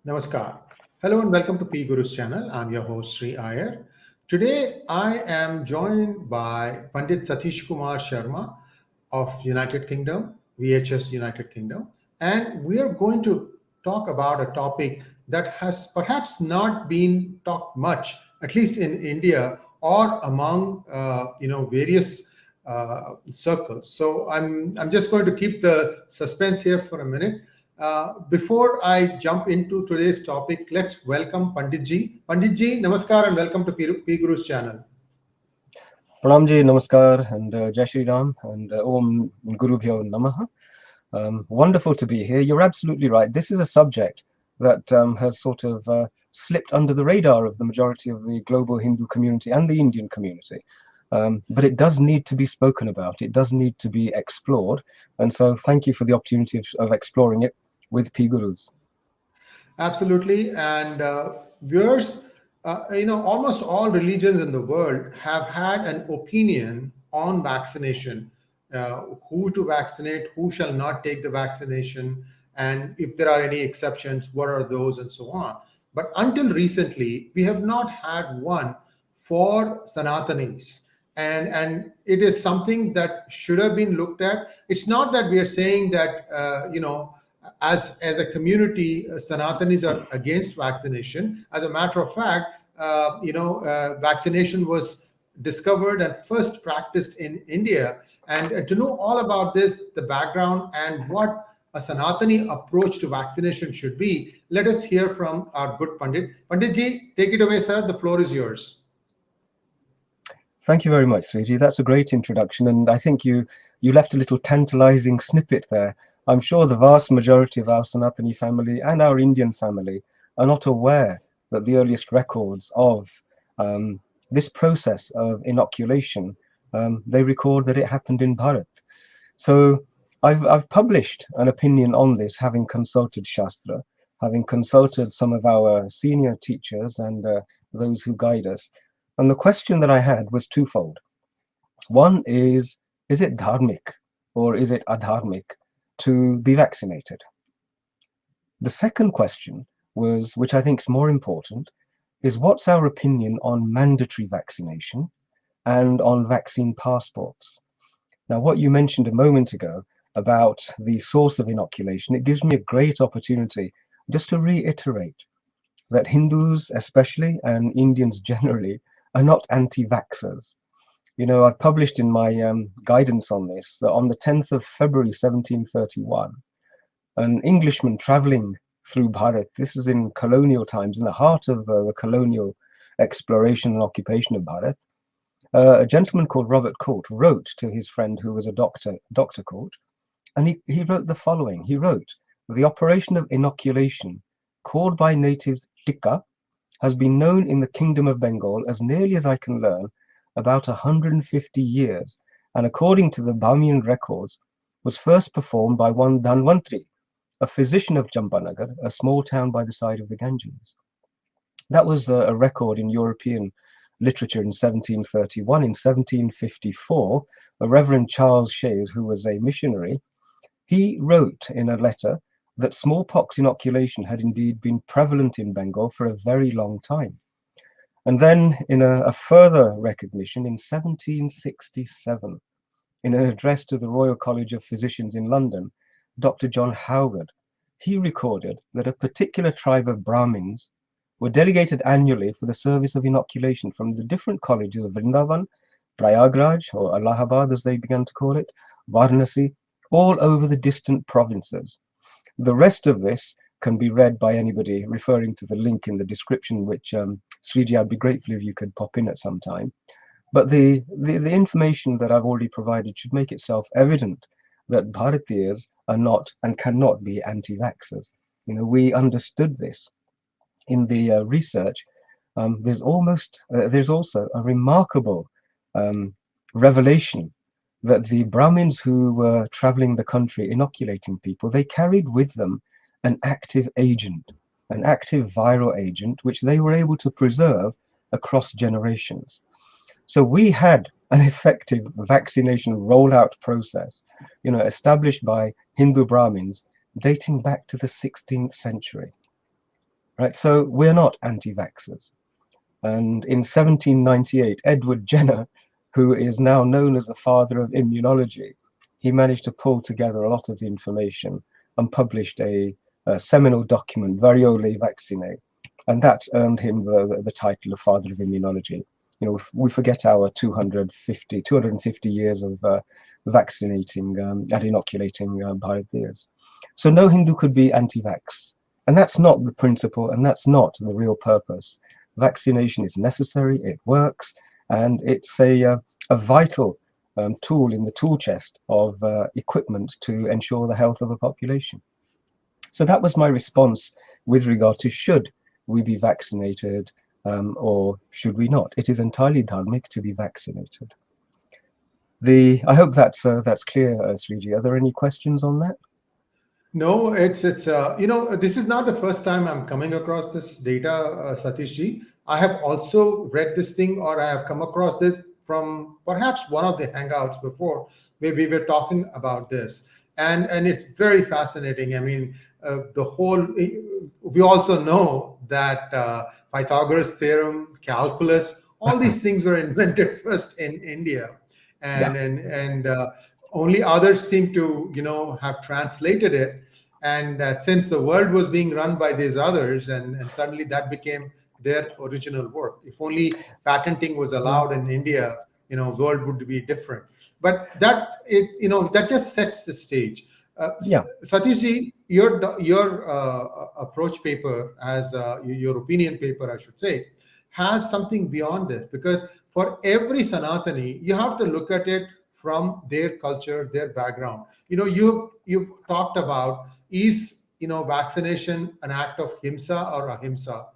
Namaskar. Hello and welcome to PGurus channel. I'm your host Sree Iyer. Today I am joined by Pandit Satish K Sharma of United Kingdom, VHS United Kingdom, and we are going to talk about a topic that has perhaps not been talked much, at least in India or among various circles. So I'm just going to keep the suspense here for a minute. Before I jump into today's topic, let's welcome Pandit Ji. Pandit Ji, namaskar and welcome to PGurus channel. Pranam ji, namaskar and Jai Shri Ram and Om Gurubhyo Namaha. Wonderful to be here. You're absolutely right. This is a subject that has sort of slipped under the radar of the majority of the global Hindu community and the Indian community. But it does need to be spoken about. It does need to be explored. And so thank you for the opportunity of exploring it with PGurus. Absolutely. And viewers, almost all religions in the world have had an opinion on vaccination, who to vaccinate, who shall not take the vaccination, and if there are any exceptions, what are those, and so on. But until recently, we have not had one for Sanatanis. And it is something that should have been looked at. It's not that we are saying that, as a community, Sanatanis are against vaccination. As a matter of fact, vaccination was discovered and first practiced in India. And to know all about this, the background and what a Sanatani approach to vaccination should be, let us hear from our good Pandit. Pandit Ji, take it away, sir. The floor is yours. Thank you very much, Sree. That's a great introduction. And I think you left a little tantalizing snippet there. I'm sure the vast majority of our Sanatani family and our Indian family are not aware that the earliest records of this process of inoculation, they record that it happened in Bharat. So I've published an opinion on this, having consulted Shastra, having consulted some of our senior teachers and those who guide us. And the question that I had was twofold. One is it dharmic or is it adharmic to be vaccinated? The second question was, which I think is more important, is what's our opinion on mandatory vaccination and on vaccine passports? Now, what you mentioned a moment ago about the source of inoculation, it gives me a great opportunity just to reiterate that Hindus especially and Indians generally are not anti-vaxxers. I've published in my guidance on this that on the 10th of February 1731, an Englishman traveling through Bharat, this is in colonial times, in the heart of the colonial exploration and occupation of Bharat, a gentleman called Robert Court wrote to his friend who was a doctor, Dr. Court, and he wrote the following. He wrote, "The operation of inoculation, called by natives tika, has been known in the Kingdom of Bengal, as nearly as I can learn, about 150 years, and according to the Brahmin records, was first performed by one Dhanvantri, a physician of Champanagar, a small town by the side of the Ganges." That was a record in European literature in 1731. In 1754, a Reverend Charles Shays, who was a missionary, he wrote in a letter that smallpox inoculation had indeed been prevalent in Bengal for a very long time. And then in a further recognition in 1767, in an address to the Royal College of Physicians in London, Dr. John Howard, he recorded that a particular tribe of Brahmins were delegated annually for the service of inoculation from the different colleges of Vrindavan, Prayagraj, or Allahabad as they began to call it, Varanasi, all over the distant provinces. The rest of this can be read by anybody referring to the link in the description, which Sree, I'd be grateful if you could pop in at some time. But the information that I've already provided should make itself evident that Bharatiyas are not and cannot be anti-vaxxers. We understood this in the research. There's also a remarkable revelation that the Brahmins who were traveling the country inoculating people, they carried with them an active agent, an active viral agent, which they were able to preserve across generations. So we had an effective vaccination rollout process, established by Hindu Brahmins dating back to the 16th century. Right, so we're not anti-vaxxers. And in 1798, Edward Jenner, who is now known as the father of immunology, he managed to pull together a lot of the information and published a seminal document, '𝗲𝗂𝗍 vaccinated, and that earned him the title of father of immunology. We forget our 250 years of vaccinating and inoculating Bharatiyas. So no Hindu could be anti-vax. And that's not the principle, and that's not the real purpose. Vaccination is necessary, it works, and it's a vital tool in the tool chest of equipment to ensure the health of a population. So that was my response with regard to should we be vaccinated or should we not. It is entirely dharmic to be vaccinated. I hope that's clear, Sreeji. Are there any questions on that? No, it's this is not the first time I'm coming across this data, Satish ji. I have also read this thing, or I have come across this from perhaps one of the hangouts before, where we were talking about this, and it's very fascinating. I mean, we also know that Pythagoras theorem, calculus, all these things were invented first in India, and only others seem to have translated it, and since the world was being run by these others, and suddenly that became their original work. If only patenting was allowed in India, world would be different. But that that just sets the stage. Satish ji, your approach paper, as your opinion paper, I should say, has something beyond this, because for every Sanatani, you have to look at it from their culture, their background. You've talked about, is vaccination an act of himsa or ahimsa,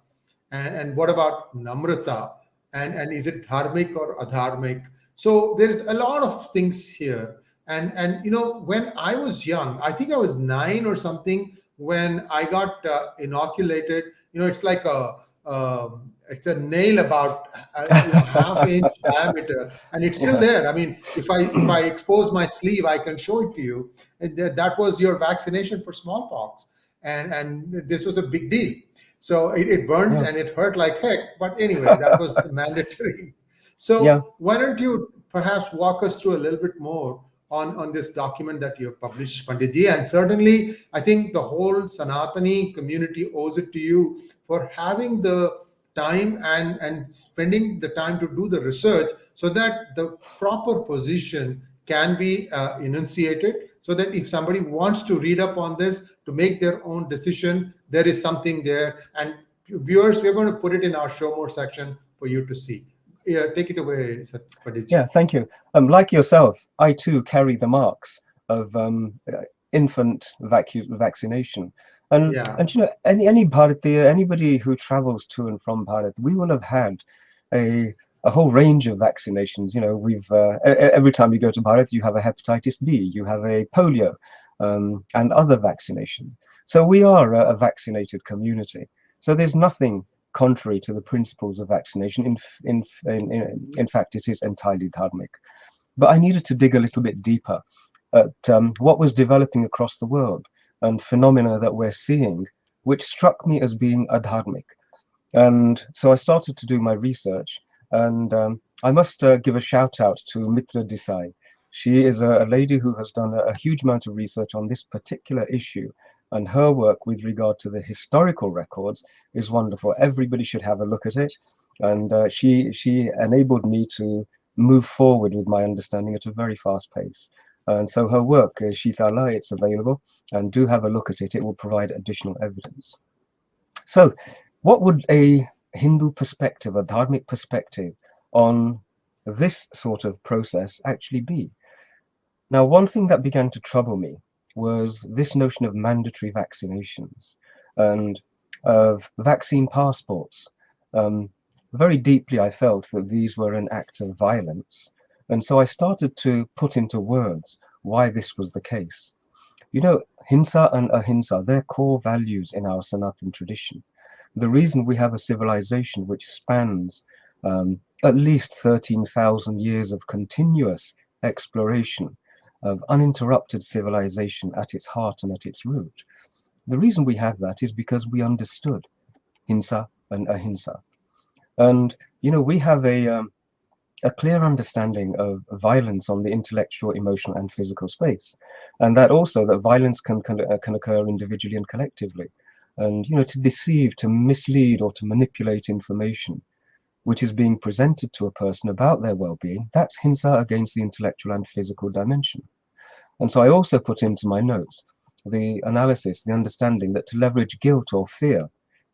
and what about namrata, and is it dharmic or adharmic? So there's a lot of things here. And when I was young, I think I was 9 or something when I got inoculated. It's like it's a nail about half-inch diameter, and it's still there. I mean, if I expose my sleeve, I can show it to you. And that was your vaccination for smallpox, and this was a big deal. So it burned and it hurt like heck. But anyway, that was mandatory. So why don't you perhaps walk us through a little bit more on this document that you have published, Panditji? And certainly, I think the whole Sanatani community owes it to you for having the time and spending the time to do the research, so that the proper position can be enunciated, so that if somebody wants to read up on this to make their own decision, there is something there. And viewers, we're going to put it in our show more section for you to see. Yeah, take it away, Panditji. Yeah, thank you. Like yourself, I too carry the marks of infant vaccination. And any Bharatiya, anybody who travels to and from Bharat, we will have had a whole range of vaccinations. We've every time you go to Bharat, you have a hepatitis B, you have a polio, and other vaccinations. So we are a vaccinated community. So there's nothing contrary to the principles of vaccination. In fact, it is entirely dharmic. But I needed to dig a little bit deeper at what was developing across the world and phenomena that we're seeing, which struck me as being adharmic. And so I started to do my research, and I must give a shout out to Mitra Desai. She is a lady who has done a huge amount of research on this particular issue, and her work with regard to the historical records is wonderful. Everybody should have a look at it. And she enabled me to move forward with my understanding at a very fast pace. And so her work, Shitala, it's available, and do have a look at it. It will provide additional evidence. So what would a Hindu perspective, a dharmic perspective on this sort of process actually be? Now, one thing that began to trouble me was this notion of mandatory vaccinations and of vaccine passports. Very deeply, I felt that these were an act of violence. And so I started to put into words why this was the case. Hinsa and ahimsa, they're core values in our Sanatan tradition. The reason we have a civilization which spans at least 13,000 years of continuous exploration of uninterrupted civilization at its heart and at its root. The reason we have that is because we understood hinsa and ahimsa. And, you know, we have a clear understanding of violence on the intellectual, emotional, and physical space. And that also, that violence can occur individually and collectively. And, you know, to deceive, to mislead, or to manipulate information which is being presented to a person about their well-being, that's hinsa against the intellectual and physical dimension. And so I also put into my notes the analysis, the understanding that to leverage guilt or fear,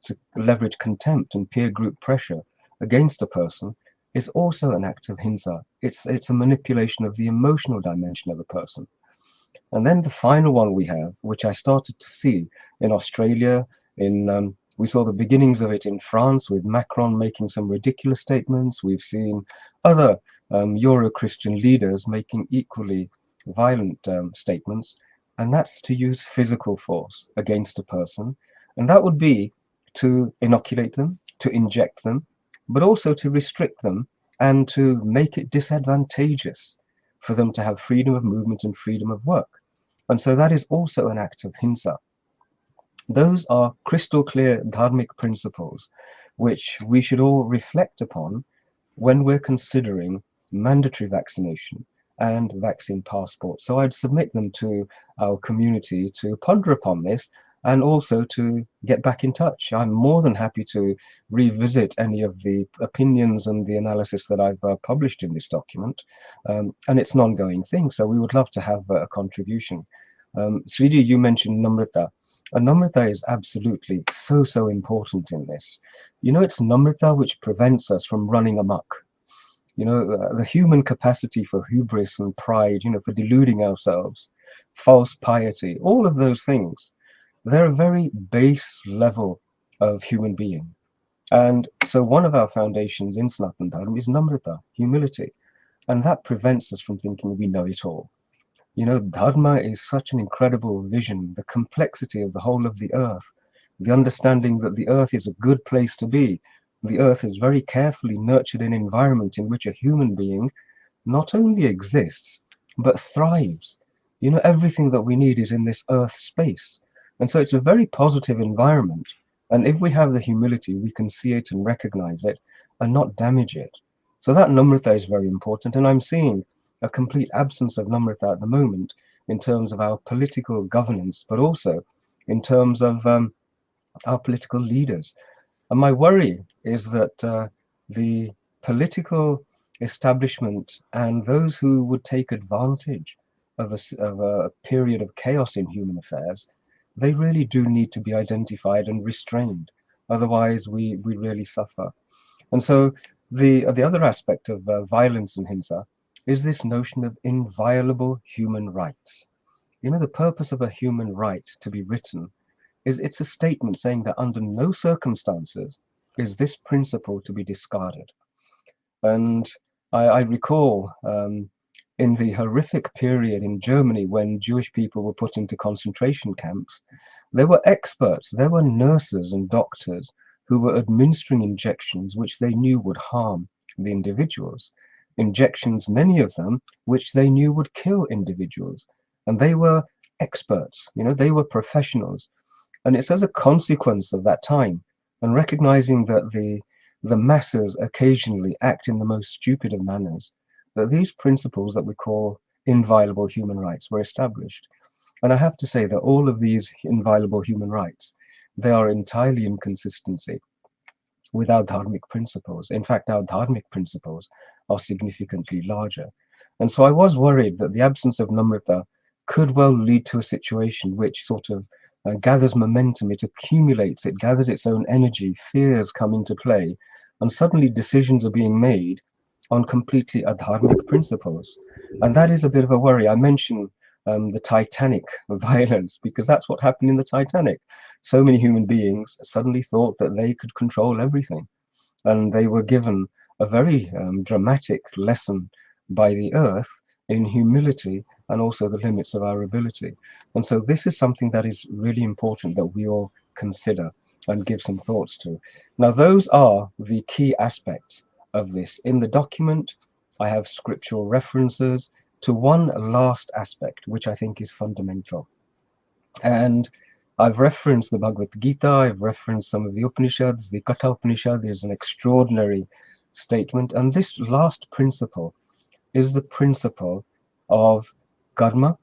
to leverage contempt and peer group pressure against a person is also an act of hinsa. It's a manipulation of the emotional dimension of a person. And then the final one we have, which I started to see in Australia, we saw the beginnings of it in France with Macron making some ridiculous statements. We've seen other Euro-Christian leaders making equally violent statements, and that's to use physical force against a person. And that would be to inoculate them, to inject them, but also to restrict them and to make it disadvantageous for them to have freedom of movement and freedom of work. And so that is also an act of hinsa. Those are crystal clear dharmic principles which we should all reflect upon when we're considering mandatory vaccination and vaccine passport. So I'd submit them to our community to ponder upon this and also to get back in touch. I'm more than happy to revisit any of the opinions and the analysis that I've published in this document. And it's an ongoing thing, so we would love to have a contribution. Sree, you mentioned Namrata. Namrata is absolutely so important in this. You know, it's Namrata which prevents us from running amok. You know, the human capacity for hubris and pride, you know, for deluding ourselves, false piety, all of those things, they're a very base level of human being. And so one of our foundations in Sanatan Dharma is Namrata, humility. And that prevents us from thinking we know it all. You know, Dharma is such an incredible vision, the complexity of the whole of the earth, the understanding that the earth is a good place to be. The earth is very carefully nurtured an environment in which a human being not only exists, but thrives. You know, everything that we need is in this earth space. And so it's a very positive environment. And if we have the humility, we can see it and recognize it and not damage it. So that Namrata is very important. And I'm seeing a complete absence of Namrata at the moment in terms of our political governance, but also in terms of our political leaders. And my worry is that the political establishment and those who would take advantage of a period of chaos in human affairs, they really do need to be identified and restrained. Otherwise, we really suffer. And so the other aspect of violence and hinsa is this notion of inviolable human rights. You know, the purpose of a human right to be written is it's a statement saying that under no circumstances is this principle to be discarded. And I recall in the horrific period in Germany when Jewish people were put into concentration camps, there were experts, there were nurses and doctors who were administering injections which they knew would harm the individuals. Injections, many of them, which they knew would kill individuals. And they were experts, you know, they were professionals. And it's as a consequence of that time and recognizing that the masses occasionally act in the most stupid of manners, that these principles that we call inviolable human rights were established. And I have to say that all of these inviolable human rights, they are entirely in consistency with our dharmic principles. In fact, our dharmic principles are significantly larger. And so I was worried that the absence of Namrata could well lead to a situation which sort of gathers momentum, it accumulates, it gathers its own energy, fears come into play, and suddenly decisions are being made on completely adharmic principles. And that is a bit of a worry. I mentioned the Titanic violence because that's what happened in the Titanic. So many human beings suddenly thought that they could control everything. And they were given a very dramatic lesson by the earth in humility and also the limits of our ability. And so this is something that is really important that we all consider and give some thoughts to. Now, those are the key aspects of this. In the document, I have scriptural references to one last aspect, which I think is fundamental. And I've referenced the Bhagavad Gita, I've referenced some of the Upanishads. The 𝗀𝗃𝗀 is an extraordinary statement. And this last principle is the principle of karma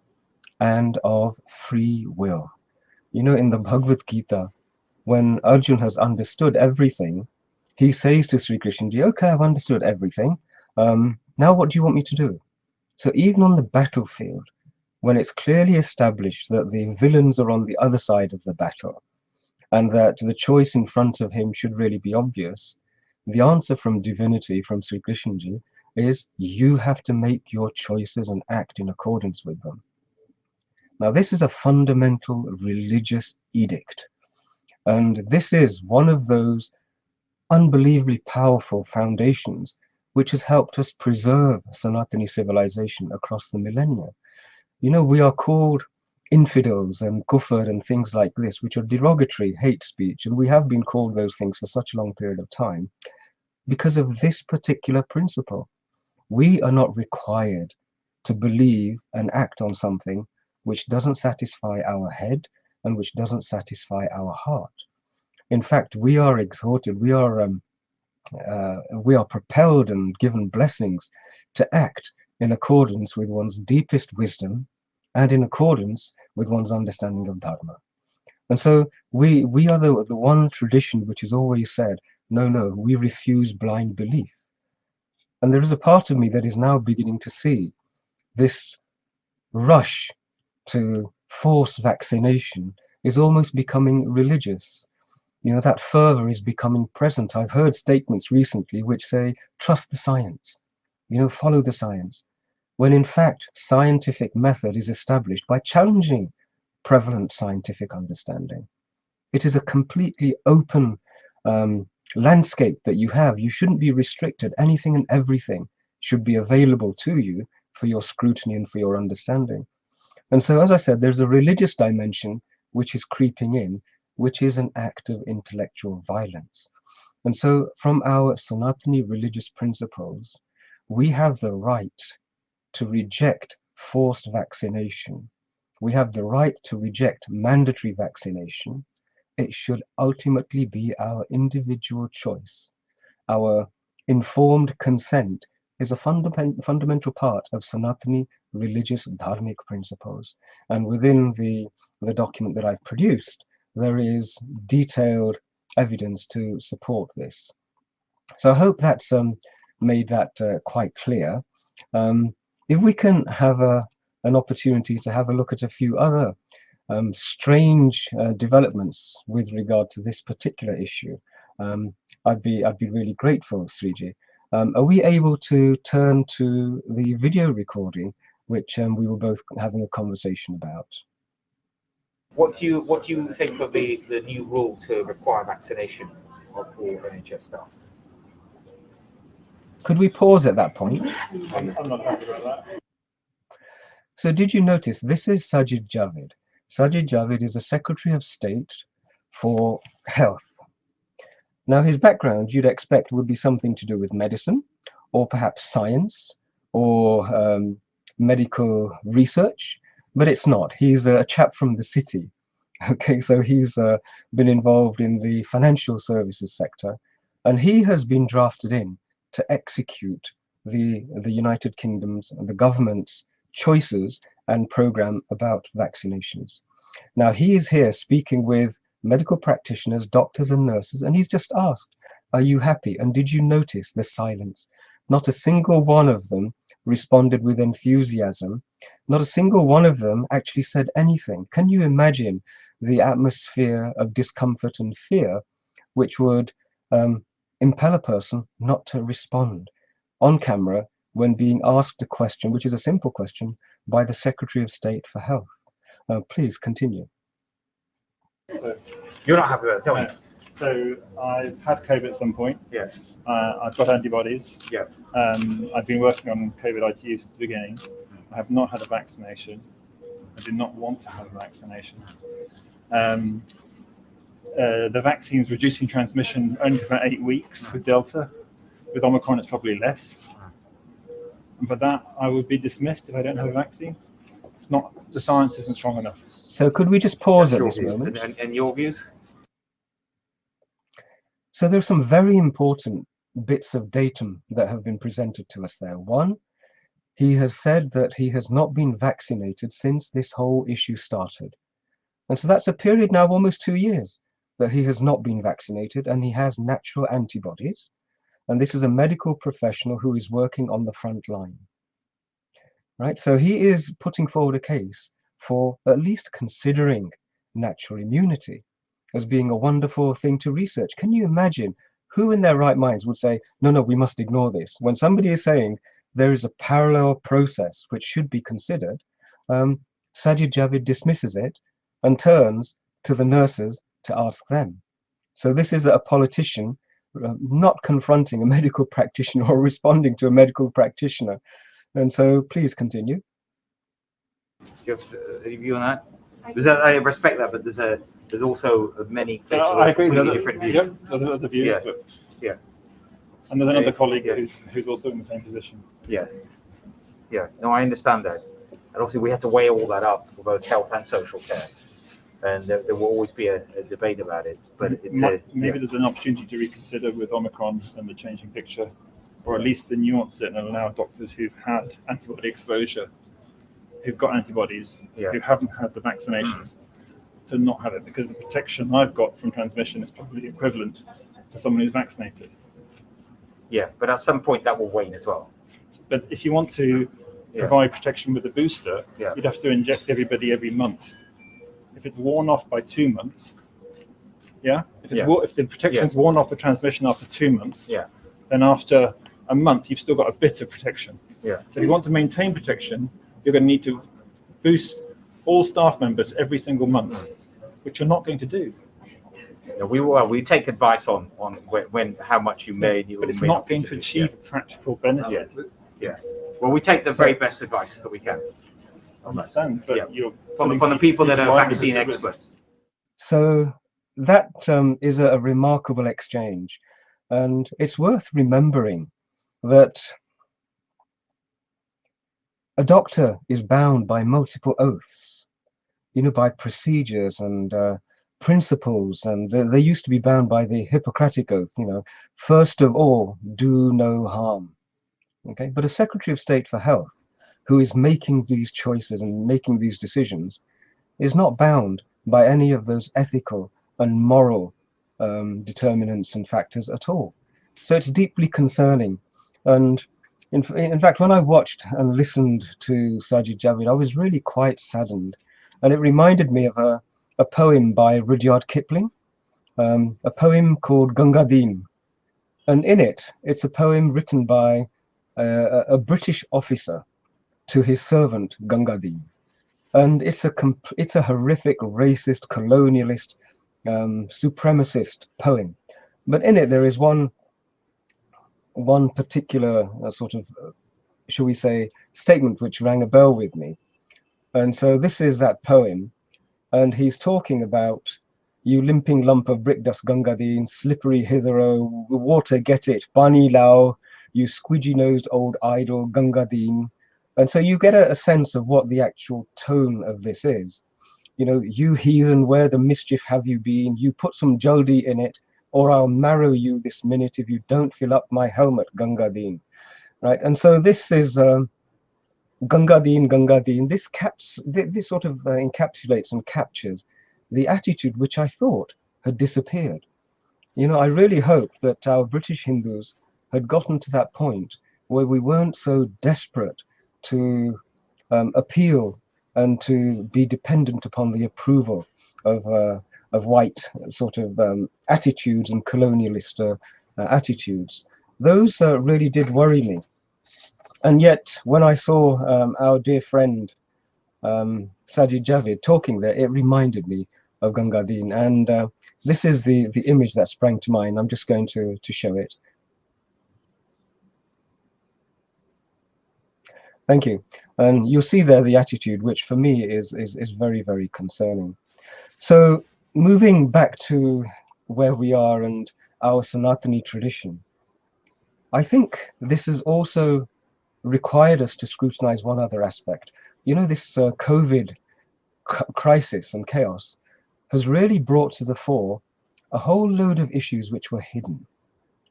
and of free will. You know, in the Bhagavad Gita, when Arjun has understood everything, he says to Sri Krishna, okay, I've understood everything. Now what do you want me to do? So even on the battlefield, when it's clearly established that the villains are on the other side of the battle, and that the choice in front of him should really be obvious, the answer from divinity, from Sri Krishna ji, is you have to make your choices and act in accordance with them. Now this is a fundamental religious edict, and this is one of those unbelievably powerful foundations which has helped us preserve Sanatani civilization across the millennia. You know, we are called infidels and kufr and things like this, which are derogatory hate speech, and we have been called those things for such a long period of time because of this particular principle. We are not required to believe and act on something which doesn't satisfy our head and which doesn't satisfy our heart. In fact, we are exhorted, we are propelled and given blessings to act in accordance with one's deepest wisdom and in accordance with one's understanding of Dharma. And so we are the one tradition which has always said, no, we refuse blind belief. And there is a part of me that is now beginning to see this rush to force vaccination is almost becoming religious. You know, that fervor is becoming present. I've heard statements recently which say, trust the science, you know, follow the science, when in fact scientific method is established by challenging prevalent scientific understanding. It is a completely open landscape that you have. You shouldn't be restricted. Anything and everything should be available to you for your scrutiny and for your understanding. And so, as I said, there's a religious dimension which is creeping in, which is an act of intellectual violence. And so from our Sanatani religious principles, we have the right to reject forced vaccination. We have the right to reject mandatory vaccination. It should ultimately be our individual choice. Our informed consent is a fundamental part of Sanatani religious dharmic principles. And within the document that I've produced, there is detailed evidence to support this. So I hope that's made that quite clear. If we can have an opportunity to have a look at a few other strange developments with regard to this particular issue, I'd be really grateful, Sreeji. Are we able to turn to the video recording, which we were both having a conversation about? What do you think of the new rule to require vaccination of all NHS staff? Could we pause at that point? I'm not happy about that. So did you notice this is Sajid Javid? Sajid Javid is the Secretary of State for Health. Now his background you'd expect would be something to do with medicine, or perhaps science, or medical research, but it's not. He's a chap from the city. Okay, so he's been involved in the financial services sector, and he has been drafted in to execute the United Kingdom's and the government's choices and program about vaccinations. Now he is here speaking with medical practitioners, doctors and nurses, and he's just asked, are you happy? And did you notice the silence? Not a single one of them responded with enthusiasm. Not a single one of them actually said anything. Can you imagine the atmosphere of discomfort and fear which would impel a person not to respond on camera when being asked a question, which is a simple question, by the Secretary of State for Health? Please continue. So, you're not happy with it, tell me. So I've had COVID at some point. Yes. I've got antibodies. Yeah. I've been working on COVID ITU since the beginning. I have not had a vaccination. I did not want to have a vaccination. The vaccine's reducing transmission only for about 8 weeks with Delta. With Omicron, it's probably less. And for that, I would be dismissed if I don't have a vaccine. It's not, the science isn't strong enough. So could we just pause That's at your this views. moment? And your views? So there are some very important bits of datum that have been presented to us there. One, he has said that he has not been vaccinated since this whole issue started. And so that's a period now of almost 2 years that he has not been vaccinated, and he has natural antibodies. And this is a medical professional who is working on the front line. Right? So he is putting forward a case for at least considering natural immunity as being a wonderful thing to research. Can you imagine who in their right minds would say, no, no, we must ignore this? When somebody is saying there is a parallel process which should be considered, Sajid Javid dismisses it and turns to the nurses to ask them. So this is a politician not confronting a medical practitioner or responding to a medical practitioner. And so please continue. Do you have any view on that? I respect that, but there's also many I completely agree with different views. Yep, other views, Yeah. but Yeah. and there's another Yeah. colleague Yeah. who's also in the same position. Yeah. Yeah. No, I understand that. And obviously we have to weigh all that up for both health and social care. And there will always be a debate about it. But it's Maybe there's an opportunity to reconsider with Omicron and the changing picture, or at least to nuance it and allow doctors who've had antibody exposure, who've got antibodies, who haven't had the vaccination, to not have it, because the protection I've got from transmission is probably equivalent to someone who's vaccinated. Yeah, but at some point that will wane as well. But if you want to provide protection with a booster, you'd have to inject everybody every month. If it's worn off by 2 months, if the protection's worn off for transmission after 2 months, then after a month you've still got a bit of protection. So if you want to maintain protection, you're going to need to boost all staff members every single month, which you're not going to do. Yeah, we take advice on how much you made, but it's not going to achieve a practical benefit. Well, we take the very best advice that we can. I understand, but you're from the people that are vaccine experts. So that is a remarkable exchange, and it's worth remembering that a doctor is bound by multiple oaths, by procedures and principles, and they used to be bound by the Hippocratic oath, first of all, do no harm. Okay, but a Secretary of State for Health who is making these choices and making these decisions is not bound by any of those ethical and moral determinants and factors at all. So it's deeply concerning. And in fact, when I watched and listened to Sajid Javid, I was really quite saddened. And it reminded me of a poem by Rudyard Kipling, a poem called 𝗀𝗃𝗀𝗀. And in it, it's a poem written by a British officer to his servant 𝗀𝗃𝗀𝗀. And it's a horrific, racist, colonialist, supremacist poem. But in it, there is one particular sort of, shall we say, statement which rang a bell with me. And so this is that poem, and he's talking about, you limping lump of brick dust 𝗀𝗃𝗀𝗀, slippery hither-o, water get it, Bani Lao, you squidgy-nosed old idol 𝗀𝗃𝗀𝗀. And so you get a sense of what the actual tone of this is. You heathen, where the mischief have you been? You put some jaldi in it, or I'll marrow you this minute if you don't fill up my helmet, 𝗀𝗃𝗀𝗀. Right? And so this is 𝗀𝗃𝗀𝗀𝗀𝗀. This sort of encapsulates and captures the attitude which I thought had disappeared. I really hope that our British Hindus had gotten to that point where we weren't so desperate to appeal and to be dependent upon the approval of white sort of attitudes and colonialist attitudes. Those really did worry me. And yet, when I saw our dear friend Sajid Javid talking there, it reminded me of 𝗀𝗃𝗀𝗀𝗀. And this is the image that sprang to mind. I'm just going to show it. Thank you. And you'll see there the attitude, which for me is very, very concerning. So moving back to where we are and our Sanatani tradition, I think this has also required us to scrutinize one other aspect. You know, this COVID crisis and chaos has really brought to the fore a whole load of issues which were hidden.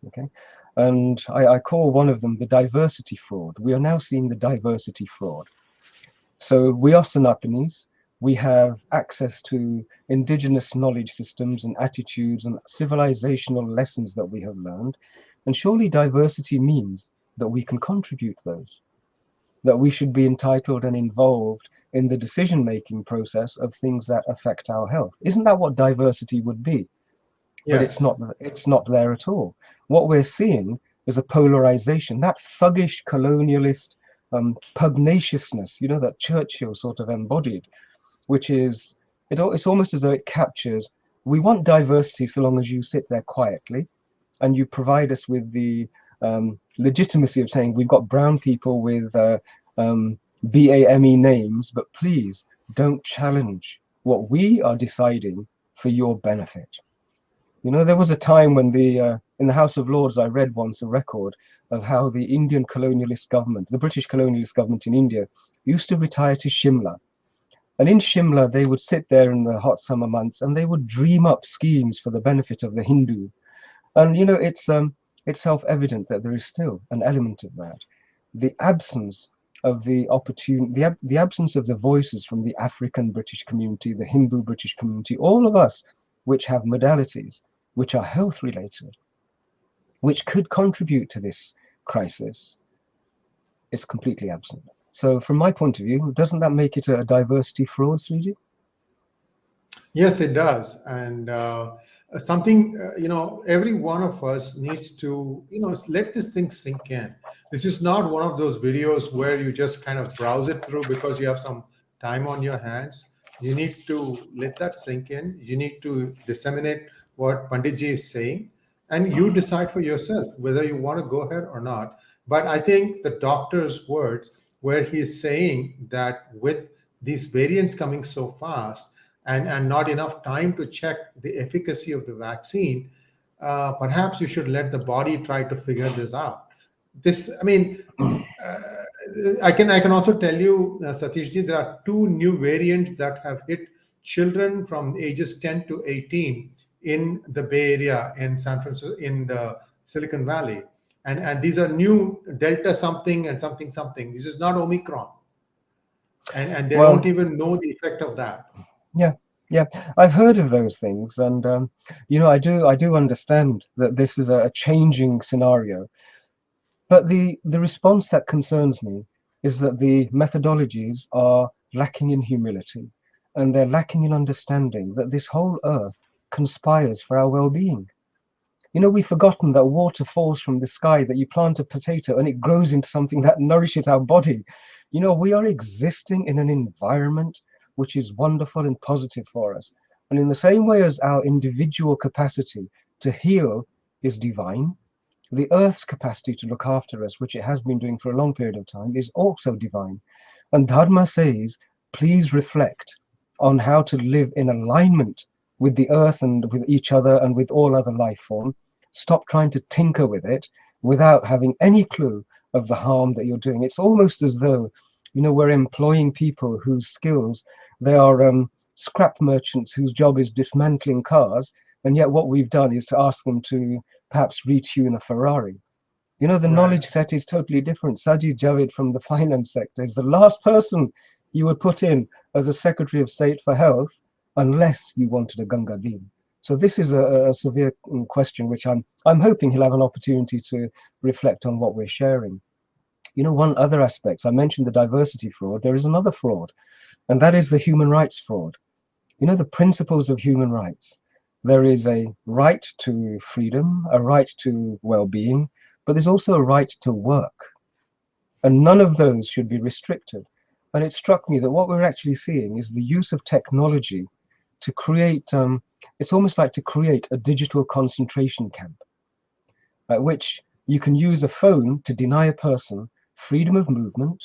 Okay, and I call one of them the diversity fraud. We are now seeing the diversity fraud. So we are Sanatanis. We have access to indigenous knowledge systems and attitudes and civilizational lessons that we have learned. And surely diversity means that we can contribute those, that we should be entitled and involved in the decision-making process of things that affect our health. Isn't that what diversity would be? But Yes. it's not there at all. What we're seeing is a polarization, that thuggish colonialist pugnaciousness, you know, that Churchill sort of embodied, which is, it's almost as though it captures, we want diversity so long as you sit there quietly and you provide us with the legitimacy of saying we've got brown people with BAME names, but please don't challenge what we are deciding for your benefit. You know, there was a time when in the House of Lords, I read once a record of how the Indian colonialist government, the British colonialist government in India, used to retire to Shimla. And in Shimla, they would sit there in the hot summer months and they would dream up schemes for the benefit of the Hindu. And, you know, it's self-evident that there is still an element of that. The absence of the opportunity, the absence of the voices from the African British community, the Hindu British community, all of us, which have modalities, which are health related, which could contribute to this crisis, it's completely absent. So from my point of view, doesn't that make it a diversity fraud, Sree? Yes, it does. And something, you know, every one of us needs to, you know, let this thing sink in. This is not one of those videos where you just kind of browse it through because you have some time on your hands. You need to let that sink in. You need to disseminate what Panditji is saying, and you decide for yourself whether you want to go ahead or not. But I think the doctor's words, where he is saying that with these variants coming so fast and not enough time to check the efficacy of the vaccine, perhaps you should let the body try to figure this out. This, I mean, I can also tell you, Satishji, there are 2 new variants that have hit children from ages 10 to 18 in the Bay Area, in San Francisco, in the Silicon Valley. And these are new Delta something and something something. This is not Omicron. And they don't even know the effect of that. Yeah, I've heard of those things. And, you know, I do understand that this is a changing scenario. But the response that concerns me is that the methodologies are lacking in humility, and they're lacking in understanding that this whole earth conspires for our well-being. You know, we've forgotten that water falls from the sky, that you plant a potato and it grows into something that nourishes our body. You know, we are existing in an environment which is wonderful and positive for us. And in the same way as our individual capacity to heal is divine, the earth's capacity to look after us, which it has been doing for a long period of time, is also divine. And Dharma says, please reflect on how to live in alignment with the earth and with each other and with all other life form. Stop trying to tinker with it without having any clue of the harm that you're doing. It's almost as though, you know, we're employing people whose skills, they are scrap merchants whose job is dismantling cars, and yet what we've done is to ask them to perhaps retune a Ferrari. You know, the knowledge set is totally different. Sajid Javid from the finance sector is the last person you would put in as a Secretary of State for Health unless you wanted a Ganga Deen. So this is a severe question, which I'm hoping he'll have an opportunity to reflect on what we're sharing. You know, one other aspect, I mentioned the diversity fraud, there is another fraud, and that is the human rights fraud. You know, the principles of human rights. There is a right to freedom, a right to well-being, but there's also a right to work. And none of those should be restricted. And it struck me that what we're actually seeing is the use of technology to create, it's almost like to create a digital concentration camp, at which you can use a phone to deny a person freedom of movement,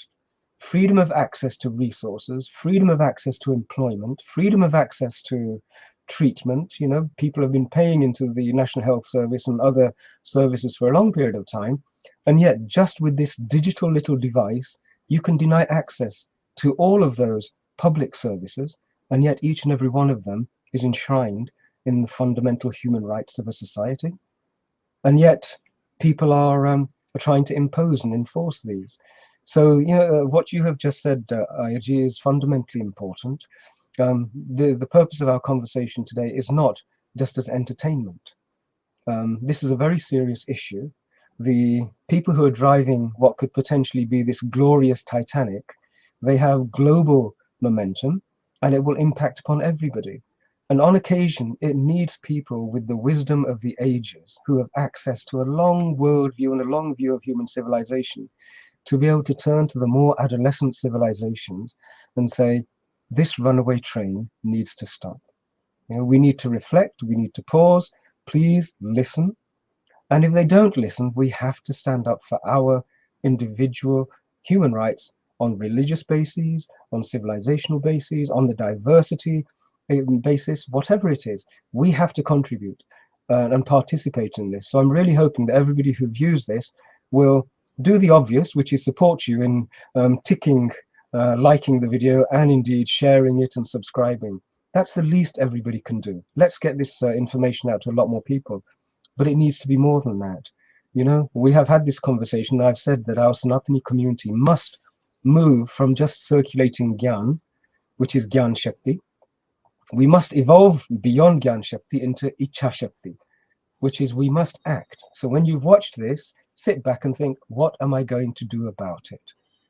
freedom of access to resources, freedom of access to employment, freedom of access to treatment. You know, people have been paying into the National Health Service and other services for a long period of time, And yet, just with this digital little device, you can deny access to all of those public services, and yet each and every one of them is enshrined in the fundamental human rights of a society. And yet, people are trying to impose and enforce these. So, what you have just said, 𝗪𝗂𝗀𝗀𝗃, is fundamentally important. The purpose of our conversation today is not just as entertainment. This is a very serious issue. The people who are driving what could potentially be this glorious Titanic, they have global momentum, and it will impact upon everybody. And on occasion, it needs people with the wisdom of the ages who have access to a long worldview and a long view of human civilization to be able to turn to the more adolescent civilizations and say, this runaway train needs to stop. We need to reflect, we need to pause, please listen. And if they don't listen, we have to stand up for our individual human rights on religious bases, on civilizational bases, on the diversity basis, whatever it is. We have to contribute and participate in this. So I'm really hoping that everybody who views this will do the obvious, which is support you in ticking, liking the video, and indeed sharing it and subscribing. That's the least everybody can do. Let's get this information out to a lot more people. But it needs to be more than that. We have had this conversation, and I've said that our Sanatani community must move from just circulating Gyan, which is Gyan Shakti. We must evolve beyond Gyan Shakti into Ichha Shakti, which is we must act. So when you've watched this, sit back and think, what am I going to do about it?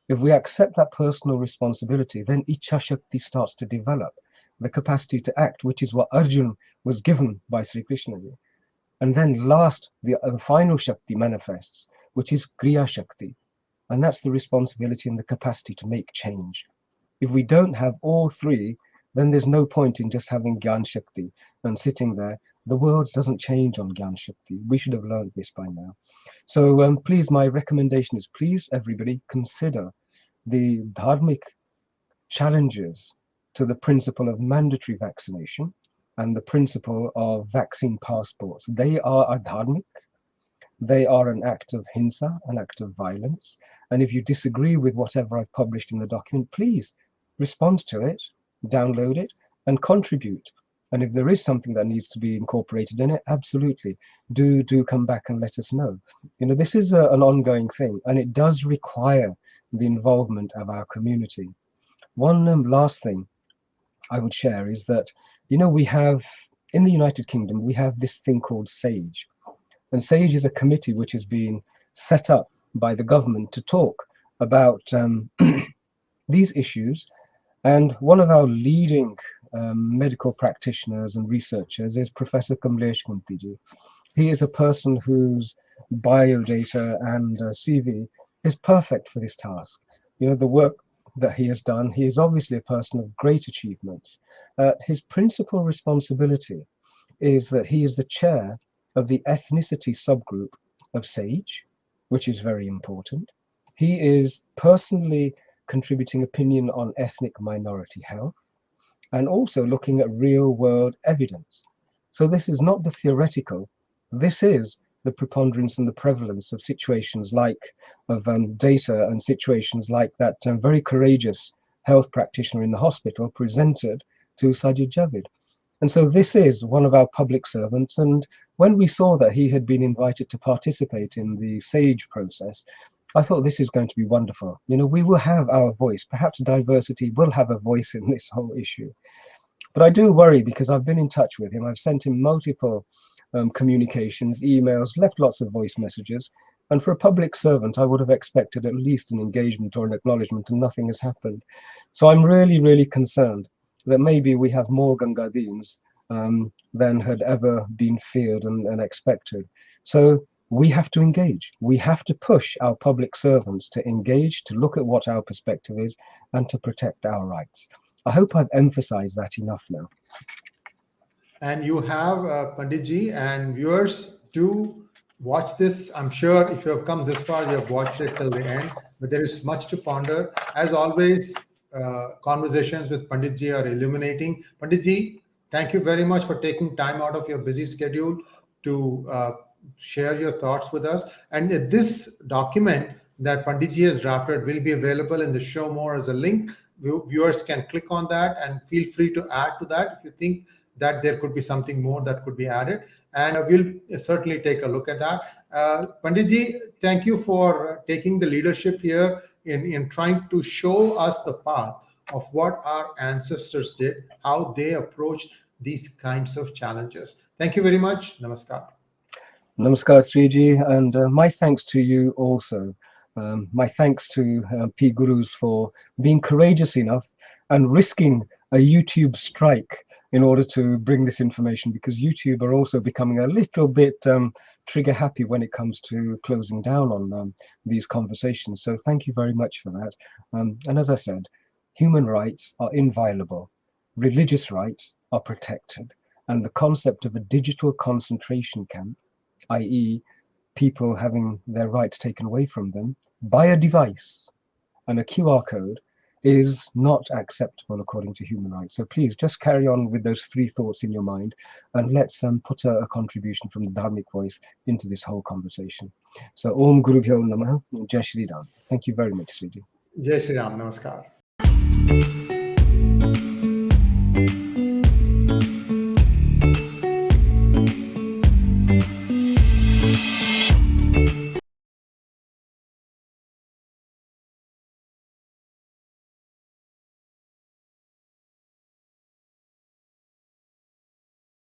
If we accept that personal responsibility, then Ichha Shakti starts to develop, the capacity to act, which is what Arjun was given by Sri Krishna. And then last, the final Shakti manifests, which is Kriya Shakti. And that's the responsibility and the capacity to make change. If we don't have all three, then there's no point in just having Gyan Shakti and sitting there. The world doesn't change on Gyan Shakti. We should have learned this by now. So please, my recommendation is, please, everybody, consider the dharmic challenges to the principle of mandatory vaccination and the principle of vaccine passports. They are adharmic. They are an act of hinsa, an act of violence. And if you disagree with whatever I've published in the document, please respond to it, download it, and contribute. And if there is something that needs to be incorporated in it, absolutely, do come back and let us know. This is an ongoing thing, and it does require the involvement of our community. One last thing I would share is that, we have, in the United Kingdom, we have this thing called SAGE. And SAGE is a committee which has been set up by the government to talk about these issues. And one of our leading medical practitioners and researchers is Professor 𝗀𝗂𝗀𝗀𝗀𝗀𝗀𝗀𝗀𝗀. He is a person whose biodata and CV is perfect for this task. The work that he has done, he is obviously a person of great achievements. His principal responsibility is that he is the chair of the ethnicity subgroup of SAGE, which is very important. He is personally contributing opinion on ethnic minority health and also looking at real world evidence. So this is not the theoretical, this is the preponderance and the prevalence of situations like data and situations like that very courageous health practitioner in the hospital presented to Sajid Javid. And so this is one of our public servants. And when we saw that he had been invited to participate in the SAGE process, I thought this is going to be wonderful. We will have our voice. Perhaps diversity will have a voice in this whole issue. But I do worry because I've been in touch with him. I've sent him multiple communications, emails, left lots of voice messages. And for a public servant, I would have expected at least an engagement or an acknowledgement, and nothing has happened. So I'm really, really concerned that maybe we have more Gangadins than had ever been feared and expected. So we have to engage. We have to push our public servants to engage, to look at what our perspective is, and to protect our rights. I hope I've emphasized that enough now. And you have Panditji, and viewers, do watch this. I'm sure if you have come this far, you have watched it till the end, but there is much to ponder. As always, conversations with Panditji are illuminating. Panditji, thank you very much for taking time out of your busy schedule to share your thoughts with us. And this document that Panditji has drafted will be available in the show more as a link. Viewers can click on that and feel free to add to that if you think that there could be something more that could be added. And we'll certainly take a look at that. Panditji, thank you for taking the leadership here in trying to show us the path of what our ancestors did, how they approached these kinds of challenges. Thank you very much. Namaskar. Namaskar, Sreeji, and my thanks to you also. My thanks to PGurus for being courageous enough and risking a YouTube strike in order to bring this information, because YouTube are also becoming a little bit trigger happy when it comes to closing down on these conversations. So thank you very much for that. And as I said, human rights are inviolable, religious rights are protected, and the concept of a digital concentration camp, i.e. people having their rights taken away from them by a device and a QR code, is not acceptable according to human rights. So please just carry on with those three thoughts in your mind, and let's put a contribution from the Dharmic voice into this whole conversation. So 𝗀𝗂𝗀𝗀𝗀𝗀, Jai Shri Ram. Thank you very much, Sreeji. Jai Shri Ram. Namaskar.